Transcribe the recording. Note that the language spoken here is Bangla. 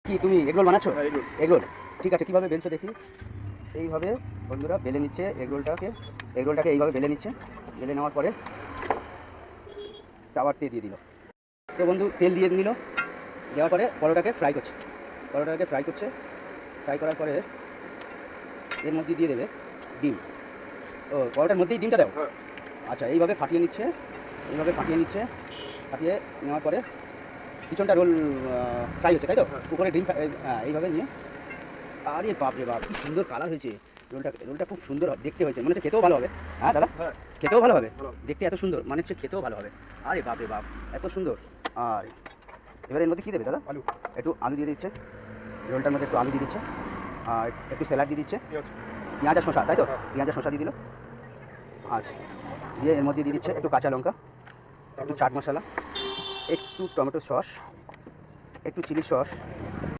কি তুমি এগরোল বানাচ্ছো? হ্যাঁ, এগুলো। এগরোল ঠিক আছে, কীভাবে বেলছো দেখি। এইভাবে বন্ধুরা বেলে নিচ্ছে এগরোলটাকে এইভাবে বেলে নিচ্ছে। বেলে নেওয়ার পরে তাওয়াতে দিয়ে দিল। তো বন্ধু তেল দিয়ে নিল, দেওয়ার পরে পরোটাকে ফ্রাই করছে। ফ্রাই করার পরে এর মধ্যে দিয়ে দেবে ডিম। ও পরোটার মধ্যেই ডিমটা দাও? হ্যাঁ। আচ্ছা, এইভাবে ফাটিয়ে নিচ্ছে। ফাটিয়ে নেওয়ার পরে পিছনটা রোল ফ্রাই হচ্ছে, তাই তো? হ্যাঁ। উপরে ডিম এইভাবে নিয়ে, আরে বাপ রে বাপ, কি সুন্দর কালার হয়েছে। রোলটা খুব সুন্দর দেখতে হয়েছে, মনে হচ্ছে খেতেও ভালো হবে। হ্যাঁ দাদা, হ্যাঁ। খেতেও ভালো হবে। ভালো। দেখতে এত সুন্দর, মানে হচ্ছে খেতেও ভালো হবে। আরে বাপ রে বাপ, এত সুন্দর। আর এবার এর মধ্যে কী দেবে দাদা? আলু। একটু আলু দিয়ে দিচ্ছে, রোলটার মধ্যে একটু আলু দিয়ে দিচ্ছে, আর একটু স্যালাড দিয়ে দিচ্ছে, পেঁয়াজ। পেঁয়াজ আর শসা, তাই তো? হ্যাঁ। পেঁয়াজ আর শসা দিয়ে দিল। আচ্ছা, দিয়ে এর মধ্যে দিয়ে দিচ্ছে একটু কাঁচা লঙ্কা, একটু চাট মশলা, একটু টমেটো সস, একটু চিলি সস,